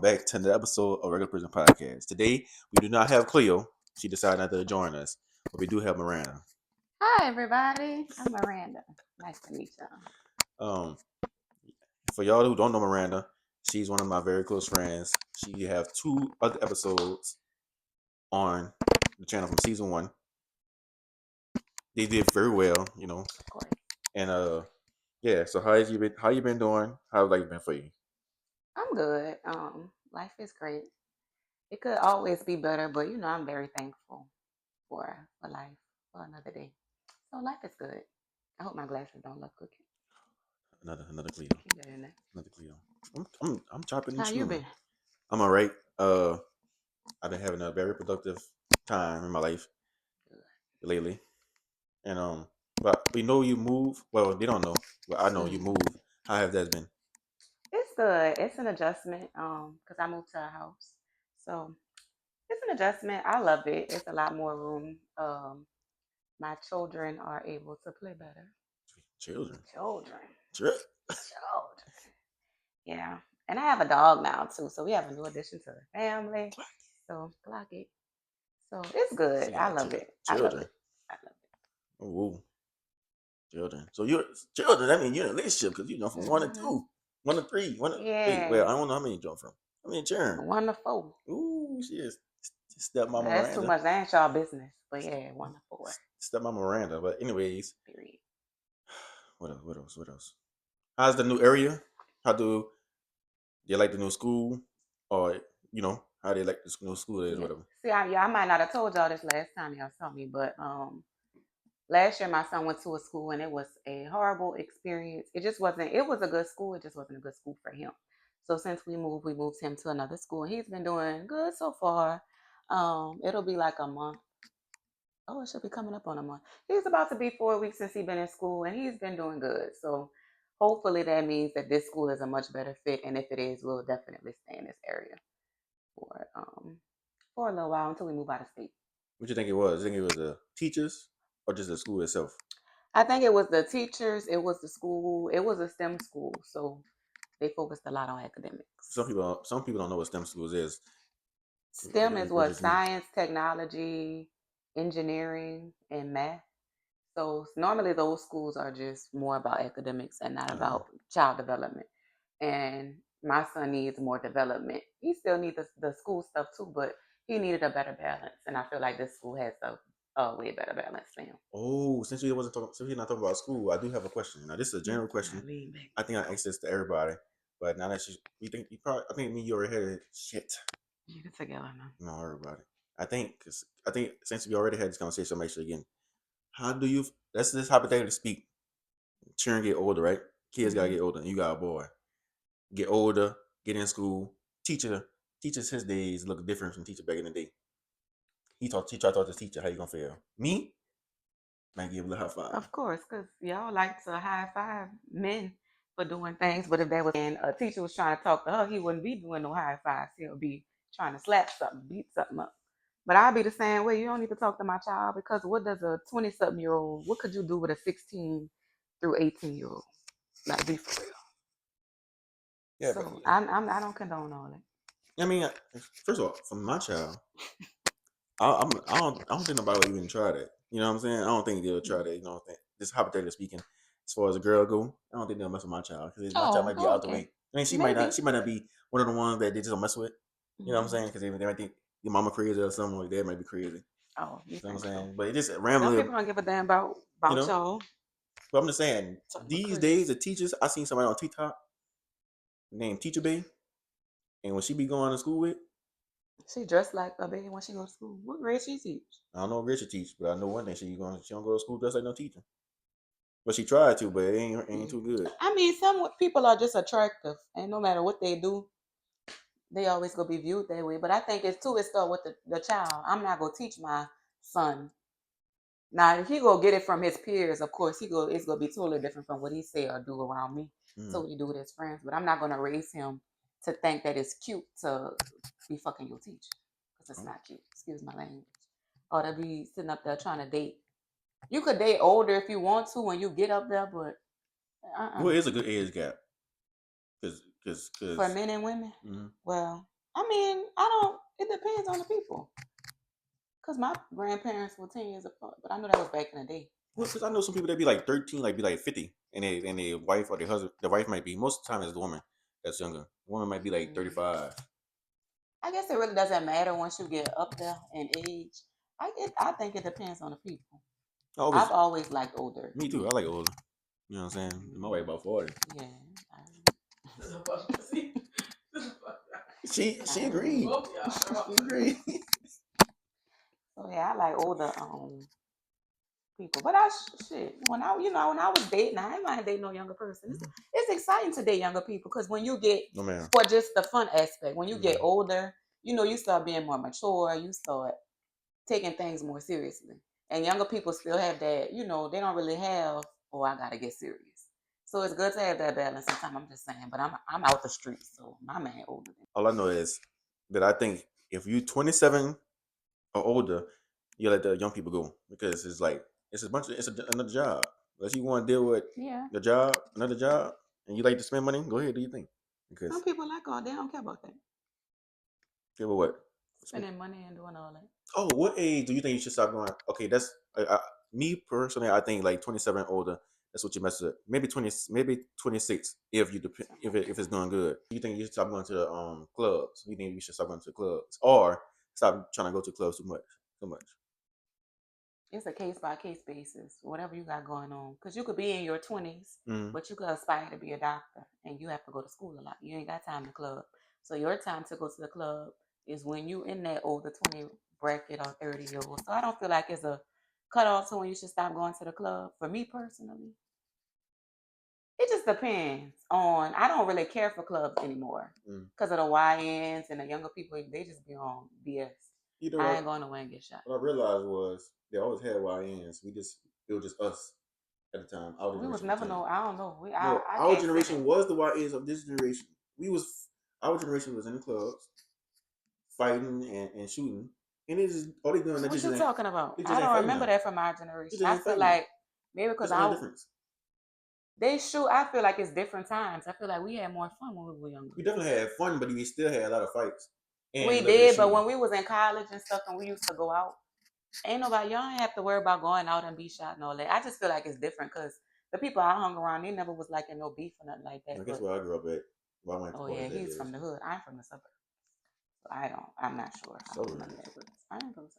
Back to the episode of Regular Prison Podcast. Today we do not have Cleo. She decided not to join us, but we do have Miranda. Hi, everybody. I'm Miranda. Nice to meet y'all. Um, for y'all who don't know Miranda, she's one of my very close friends. She have two other episodes on the channel from season one. They did very well, Of course. and yeah. So how you been doing? How's life been for you? I'm good. Life is great. It could always be better, but I'm very thankful for life, for another day. So life is good. I hope my glasses don't look crooked. Another Cleo, Keep that in there. another Cleo. I'm chopping and How you screwing. been? I'm all right. I've been having a very productive time in my life Good. lately. And but we know you move. Well, they don't know, but I know you Mhm. move. How have that been? It's good. It's an adjustment. Because I moved to a house, so it's an adjustment. I love it. It's a lot more room. My children are able to play better. Children. Children. Children. Children. Yeah. And I have a dog now too. So we have a new addition to the family. So clock it. So it's good. She I got love it. I love children. it. I love Oh, children. So you're children. That means you're in a relationship because from it. one to two, one to three, one to wait. Well, Yeah. I don't know how many you jump from. I mean, children. Wonderful. Ooh, she is stepmama That's too Miranda. much. That ain't y'all business. But yeah, 1 to 4. Stepmama Miranda. But anyways, Period. what else? What else? What else? How's the new area? How do they like the new school, or how they like the new school is, Yeah. whatever. See, I might not have told y'all this last time y'all saw me, but last year my son went to a school and it was a horrible experience. It just wasn't. It was a good school. It just wasn't a good school for him. So since we moved him to another school, and he's been doing good so far. It'll be like a month. Oh, it should be coming up on a month. He's about to be 4 weeks since he's been in school, and he's been doing good. So hopefully that means that this school is a much better fit, and if it is, we'll definitely stay in this area for for a little while until we move out of state. What you think it was? You think it was the teachers or just the school itself? I think it was the teachers, it was the school, it was a STEM school, so they focused a lot on Some academics. people, some people don't know what STEM schools is. STEM is What what? does it mean? Science, technology, engineering, and math. So normally those schools are just more about academics and not Uh, about child development. And my son needs more development. He still needs the school stuff too, but he needed a better balance. And I feel like this school has a way better balance for him. since we're not talking about school, I do have a question. Now, this is a general I question. lean back. I think I asked this to everybody, but now that you think you probably, I think me, you already had it. Shit, You can together now. no, everybody. I think since we already had this conversation, I'll make sure again. How do you? Let's just hypothetically speak. Children get older, right? Kids gotta Mm-hmm. get older. And you got a boy. Get older, get in school. Teachers his days look different from teacher back in the day. He taught this teacher how you gonna feel. Me, might give a little high five. Of course, because y'all like to high five men for doing things, but if that was and a teacher was trying to talk to her, he wouldn't be doing no high fives. He'll be trying to slap something, beat something up. But I'll be the same way. You don't need to talk to my child because what does a 20-something-year-old, what could you do with a 16 through 18-year-old? Like, be for real. Yeah, but So I don't condone all that. I mean, first of all, from my child, I don't think nobody would even try that. You know what I'm saying? I don't think they'll try that. You know, just hypothetically speaking, as far as a girl go, I don't think they'll mess with my child because my child Oh, might be out the okay. way. I mean, Maybe. she might not be one of the ones that they just don't mess with. You know what I'm Hmm. saying? Because they might think your mama crazy or something like that might be crazy. You Oh, you know what I'm think so? saying? But it just Some randomly, people don't give a damn about you know. y'all. But I'm just saying, Some are these crazy. days the teachers, I seen somebody on TikTok named Teacher Bay, and when she be going to school with, She dressed like a baby when she go to school. What grade she teach? I don't know what grade she teach, but I know one thing: she don't go to school dressed like no teacher. But she tried to, but it ain't too good. I mean, some people are just attractive, and no matter what they do, they always gonna be viewed that way. But I think it's too. It start with the child. I'm not gonna teach my son. Now, if he go get it from his peers, of course, it's gonna be totally different from what he say or do around me. So Mm. what he do with his friends. But I'm not gonna raise him to think that it's cute to be fucking your teacher because it's Oh. not cute. Excuse my language. Or to be sitting up there trying to date. You could date older if you want to when you get up there, but What is a good age gap? Because For men and women? Mhm. Well, I mean, I don't. It depends on the people. Cause my grandparents were 10 years apart, but I know that was back in the day. Well, because I know some people that be like 13, like be like 50, and their wife or their husband, the wife might be most of the time is the woman that's younger. The woman might be like 35. I guess it really doesn't matter once you get up there in age. I think it depends on the people. I always, I've always liked older. me too. I like older. You know what I'm saying? My wife about 40. Yeah. She agreed. She agreed. So yeah, I like older people. But shit, when I was dating, I ain't mind dating no younger person. It's exciting to date younger people because when you get No man. for just the fun aspect, when you get Mhm. older, you start being more mature. You start taking things more seriously. And younger people still have that, they don't really have, oh, I gotta get serious. So it's good to have that balance sometimes. I'm just saying, but I'm out the streets, so my man older than All I know is that I think if you 27 or older, you let the young people go because it's like another job. Unless you want to deal with yeah. another job, and you like to spend money, go ahead, do your thing. Because Some people like all they don't care about that. give a what? Spending money and doing all that. Oh, what age do you think you should stop going? Okay, that's me personally. I think like 27 older. That's what you mess with. Maybe 20, maybe 26 if if it's doing good. You think you should stop going to the clubs? You think you should stop going to the clubs or stop trying to go to clubs too much? Too much. It's a case by case basis, whatever you got going on. Because you could be in your 20s, Mm. but you could aspire to be a doctor and you have to go to school a lot. You ain't got time to club. So your time to go to the club is when you in that older 20 bracket or 30-year-old. So I don't feel like it's a cutoff to when you should stop going to the club. For me personally, it just depends on. I don't really care for clubs anymore because of the YNs and the younger people. They just be on BS. I ain't going nowhere and get shot. What I realized was they always had YNs. It was just us at the time. Our We was generation. never know. I don't know. No, I our can't say generation that. was the YNs of this generation. Our generation was in the clubs fighting and shooting, and it is all they doing. What you talking about? They just I ain't don't fighting remember now. that from our They generation. just I ain't feel fighting now. like maybe because That's the only difference. they shoot. I feel like it's different times. I feel like we had more fun when we were younger. We definitely had fun, but we still had a lot of fights. And We a little bit of did, but shooting. when we was in college and stuff, and we used to go out, y'all ain't have to worry about going out and be shot and all that. I just feel like it's different because the people I hung around, they never was like in no beef or nothing like that. I guess where I grew up at. Where I went to Oh college yeah, that he's is. from the hood. I'm from the suburbs. So I'm not sure. I don't know that, but I am from the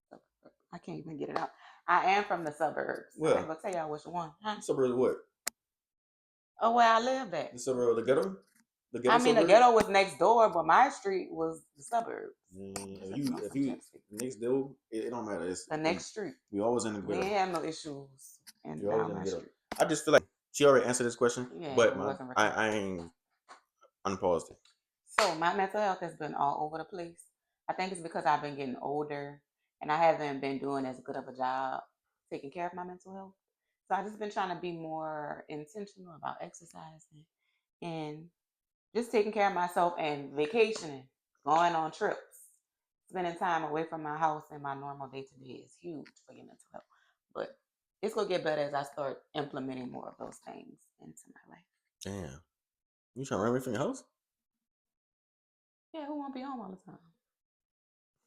suburbs. I can't even get it out. I am from the suburbs. Well, I'm gonna tell y'all which one. Huh? Suburbs of what? Oh, where I lived at. The suburb of the ghetto? The ghetto I mean, the suburbs? ghetto was next door, but my street was the suburbs. If you next door, it don't matter. It's The next street. we always in the We ghetto. ain't have no issues We always down in the my ghetto. street. I just feel like she already answered this question, Yeah, but it wasn't I ain't unpaused it. So my mental health has been all over the place. I think it's because I've been getting older and I haven't been doing as good of a job taking care of my mental health. So I've just been trying to be more intentional about exercising and just taking care of myself and vacationing, going on trips, spending time away from my house and my normal day to day is huge for your mental health. But it's gonna get better as I start implementing more of those things into my life. Damn. You trying to run away from your house? Yeah, who won't be home all the time?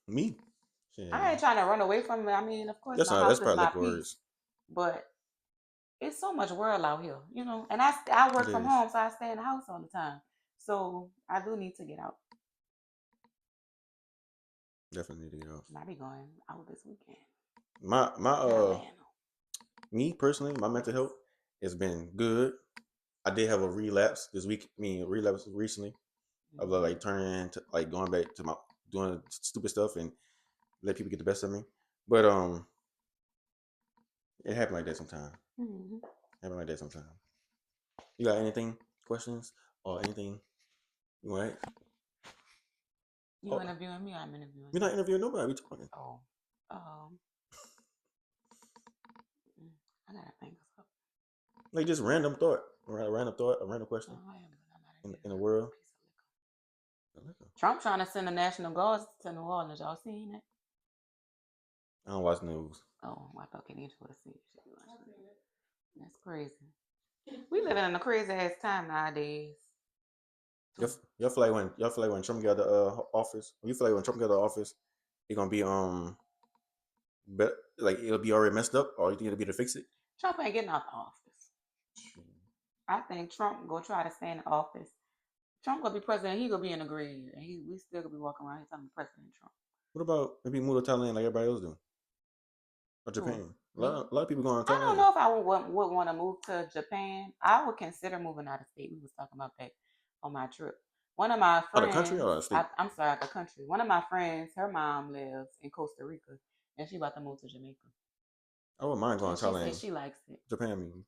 Me. I ain't trying to run away from it. I mean, of course, That's my house is probably my like peace, words. but it's so much world out here, And I work from home, so I stay in the house all the time. So I do need to get out. Definitely need to get out. I be going out this weekend. Me personally, my mental health has been good. I did have a relapse this week. Relapse recently. Of like turning to like going back to my doing stupid stuff and let people get the best of me. But it happened like that sometimes. Happened like that sometimes. You got anything? Questions or anything you want? You interviewing me? I'm interviewing. We're not interviewing nobody. We talking. Oh, I gotta think of something. Like just random thought, a random question. In the world. Trump trying to send the National Guards to New Orleans. Y'all seen it? I don't watch news. Oh, I thought Kenny would have seen it. That's crazy. We living in a crazy ass time nowadays. Y'all feel like when Trump got the office, you feel like when Trump got the office, it's gonna be like it'll be already messed up, or you think it'll be to fix it? Trump ain't getting out the office. I think Trump gonna try to stay in the office. Trump gonna be president. He gonna be in the grave, and we still gonna be walking around here talking President Trump. What about maybe move to Thailand like everybody else do, or Who? Japan? Me? A lot of people going to I don't Thailand. know if I would want to move to Japan. I would consider moving out of state. We was talking about that on my trip. One of my Out of country friends, or out of state? I'm sorry, out the country. One of my friends, her mom lives in Costa Rica, and she about to move to Jamaica. I wouldn't mind going And to she said Thailand. she likes it. Japan, I mean.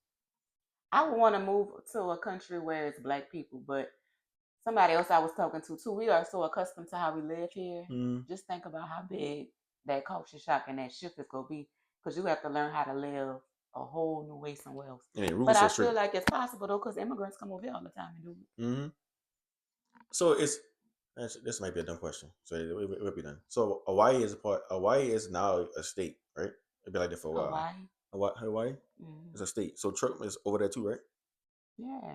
I would want to move to a country where it's black people, but somebody else I was talking to too, we are so accustomed to how we live here. Mm. Just think about how big that culture shock and that shift is gonna be, because you have to learn how to live a whole new way somewhere else. And the But rules so I feel strict. like it's possible though, because immigrants come over here all the time and do it. Mm-hmm. So this might be a dumb question. So it will be done. So Hawaii is now a state, right? It'd be like that for a while. Hawaii Mm-hmm. is a state. So Trump is over there too, right? Yeah.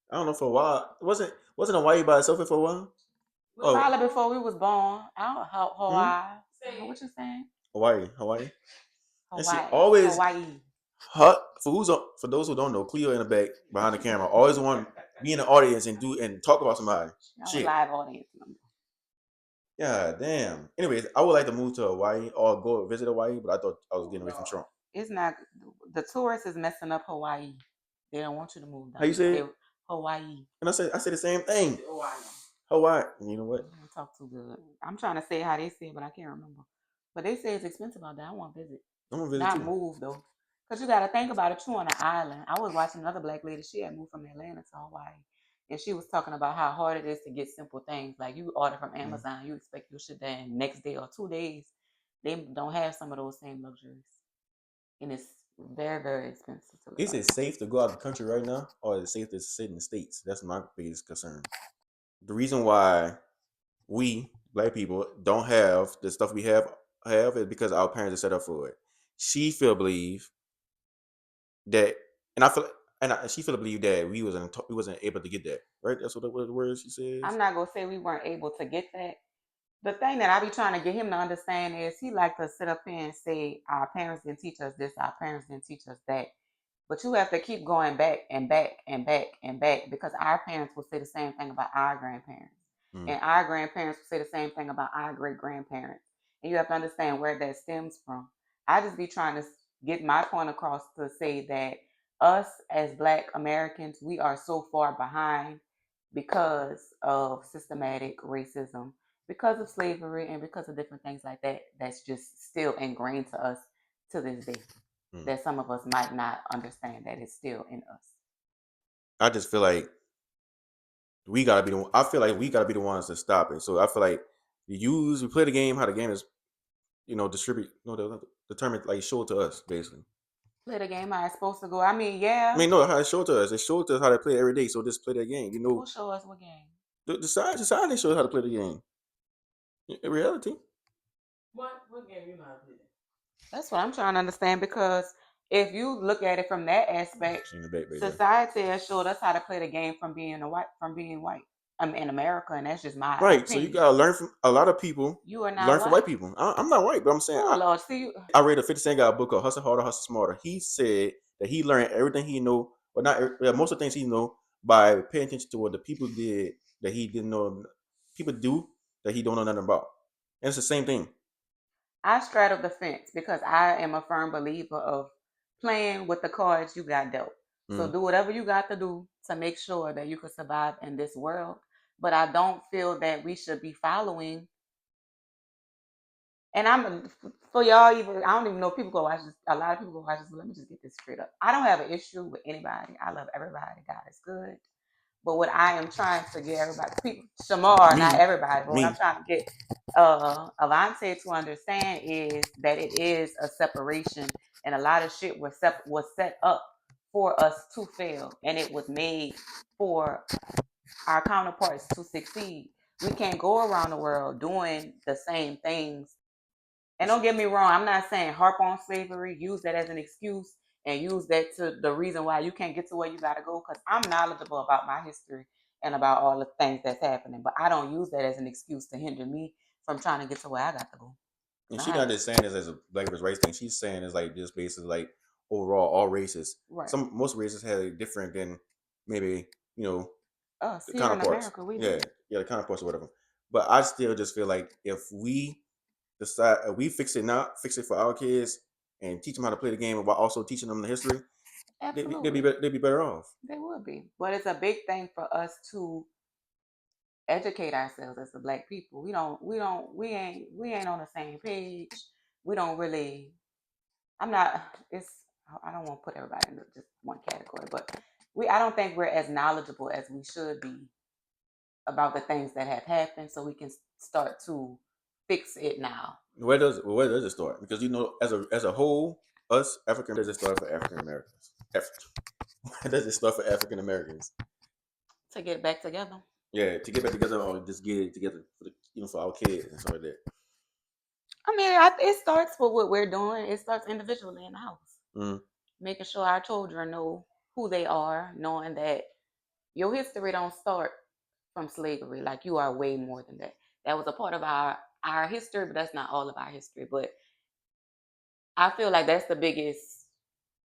I don't know, for a while. Wasn't Hawaii by itself for a while? Oh, probably before we was born. I don't know Hawaii. What you saying? Hawaii. And she Hawaii. always Hawaii. for those who don't know, Cleo in the back behind the camera always want to be in the audience and talk about somebody. Shit. Live audience member. Yeah, damn. Anyways, I would like to move to Hawaii or go visit Hawaii, but I thought I was getting away from Trump. It's not. The tourists is messing up Hawaii. They don't want you to move down. How you say it? Hawaii. And I said the same thing. Hawaii. You know what? I don't talk too good. I'm trying to say how they say it, but I can't remember. But they say it's expensive out there. I want to visit. I'm gonna visit Not too. move though, because you got to think about it. You on an island. I was watching another black lady. She had moved from Atlanta to Hawaii, and she was talking about how hard it is to get simple things. Like you order from Amazon, you expect your shit there next day or 2 days. They don't have some of those same luxuries, and it's very, very expensive to live. Is it safe to go out of the country right now, or is it safe to sit in the States? That's my biggest concern. The reason why we black people don't have the stuff we have is because our parents are set up for it. She believe that, and I feel, she believe that we wasn't able to get that, right? That's what the words she says. I'm not gonna say we weren't able to get that. The thing that I be trying to get him to understand is he like to sit up here and say our parents didn't teach us this, our parents didn't teach us that. But you have to keep going back and back and back and back, because our parents will say the same thing about our grandparents. And our grandparents will say the same thing about our great grandparents. And you have to understand where that stems from. I just be trying to get my point across to say that us as Black Americans, we are so far behind because of systematic racism, because of slavery, and because of different things like that, that's just still ingrained to us to this day. That some of us might not understand that it's still in us. I just feel like we gotta be I feel like we gotta be the ones to stop it. So I feel like we play the game how the game is, determined, like show it to us basically. Play the game how it's supposed to go. I mean, yeah. I mean, no, how it showed to us. It showed us how to play it every day. So just play that game. Who show us what game? The side they show us how to play the game. In reality. What game you know how to play? That's what I'm trying to understand, because if you look at it from that aspect, society has showed us how to play the game from being white. I'm in America, and that's just my right. opinion. So you gotta learn from a lot of people. You are not learn from white people. I'm not white, but I'm saying. Oh, Lord, see, I read a 50 Cent guy book called Hustle Harder, Hustle Smarter. He said that he learned everything he know, but not most of the things he know, by paying attention to what the people did that he didn't know. People do that he don't know nothing about, and it's the same thing. I straddle the fence because I am a firm believer of playing with the cards you got dealt. So do whatever you got to do to make sure that you can survive in this world. But I don't feel that we should be following. And for y'all, even I don't even know if people go watch this. A lot of people go watch this. But let me just get this straight up. I don't have an issue with anybody. I love everybody. God is good. But what I am trying to get everybody, Shamar, not everybody, but what I'm trying to get Avante to understand is that it is a separation, and a lot of shit was set up for us to fail, and it was made for our counterparts to succeed. We can't go around the world doing the same things. And don't get me wrong, I'm not saying harp on slavery, use that as an excuse, and use that to the reason why you can't get to where you gotta go, because I'm knowledgeable about my history. and about all the things that's happening. But I don't use that as an excuse to hinder me from trying to get to where I got to go. And So she's not just saying this as a black versus race thing. She's saying it's like just basically like overall all races. Right. Most races have it different than maybe the Us here in counterparts. America, we Yeah, do. the counterparts or whatever. But I still just feel like if we decide we fix it for our kids and teach them how to play the game while also teaching them the history, Absolutely. they'd be better off. They would be. But it's a big thing for us to educate ourselves as the black people. We ain't on the same page. We don't really I'm not it's I don't want to put everybody in just one category, but I don't think we're as knowledgeable as we should be about the things that have happened so we can start to fix it now. Where does it start? Because as a whole, us African does it start for African Americans? Where does it start for African Americans? To get back together. Yeah, to get back together or just get it together for for our kids and stuff like that. I mean, it starts with what we're doing. It starts individually in the house, making sure our children know who they are, knowing that your history don't start from slavery. Like, you are way more than that. That was a part of our history, but that's not all of our history. But I feel like that's the biggest.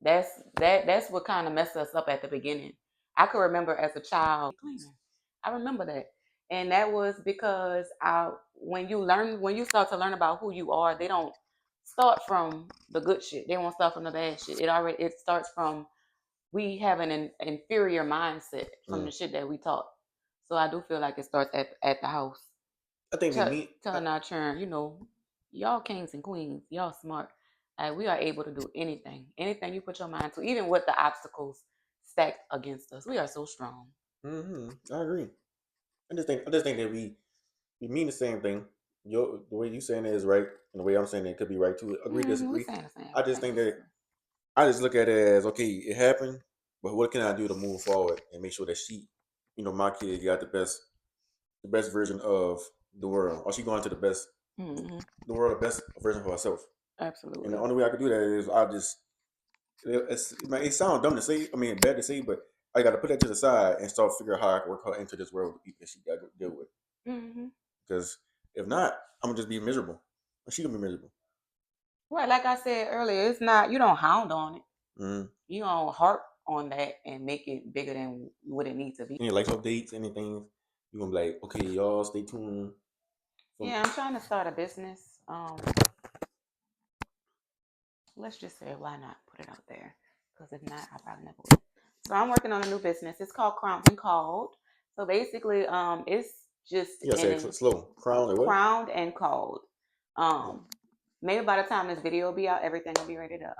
That's what kind of messed us up at the beginning. I could remember as a child cleaning. I remember that, and that was because when you start to learn about who you are, they don't start from the good shit. They won't start from the bad shit. It starts from we have an inferior mindset from the shit that we taught. So I do feel like it starts at the house. I think telling our children, y'all kings and queens, y'all smart. Like, we are able to do anything you put your mind to, even with the obstacles stacked against us. We are so strong. I agree. I just think that we mean the same thing. The way you saying it is right, and the way I'm saying it could be right too. Agree, disagree. We're saying the same I just thing. think that I just look at it as okay, it happened, but what can I do to move forward and make sure that my kid got the best version of the world, or she going to the best, the world, the best version of herself. Absolutely. And the only way I could do that is it sounds dumb to say. I mean, bad to say, but I got to put that to the side and start figuring out how I can work her into this world that she got to deal with. Because if not, I'm gonna just be miserable. She gonna be miserable. Right, like I said earlier, it's not, you don't hound on it. You don't harp on that and make it bigger than what it needs to be. Any life updates, anything, you gonna be like, okay, y'all stay tuned. Yeah, I'm trying to start a business. Let's just say, why not put it out there? Because if not, I probably never will. So I'm working on a new business. It's called Crowned and Called. So basically, it's just say it slow. Crowned and what? Crowned and Called. Maybe by the time this video will be out, everything will be ready to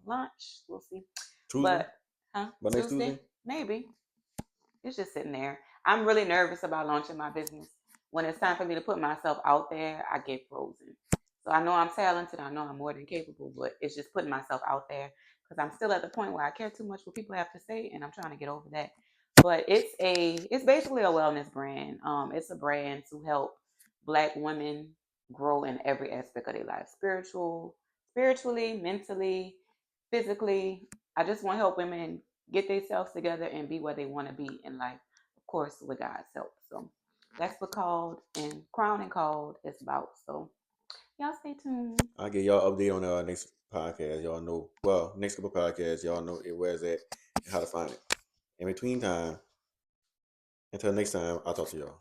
launch. We'll see. Tuesday? But next Tuesday? Maybe. It's just sitting there. I'm really nervous about launching my business. When it's time for me to put myself out there, I get frozen. So I know I'm talented. I know I'm more than capable, but it's just putting myself out there because I'm still at the point where I care too much what people have to say, and I'm trying to get over that. But it's basically a wellness brand. It's a brand to help Black women grow in every aspect of their life, spiritually, mentally, physically. I just want to help women get themselves together and be where they want to be in life, of course, with God's help. So that's what Crowned and Called is about. So y'all stay tuned. I'll get y'all update on our next podcast. Y'all know, well, next couple podcasts, y'all know where it's at and how to find it. In between time, until next time, I'll talk to y'all.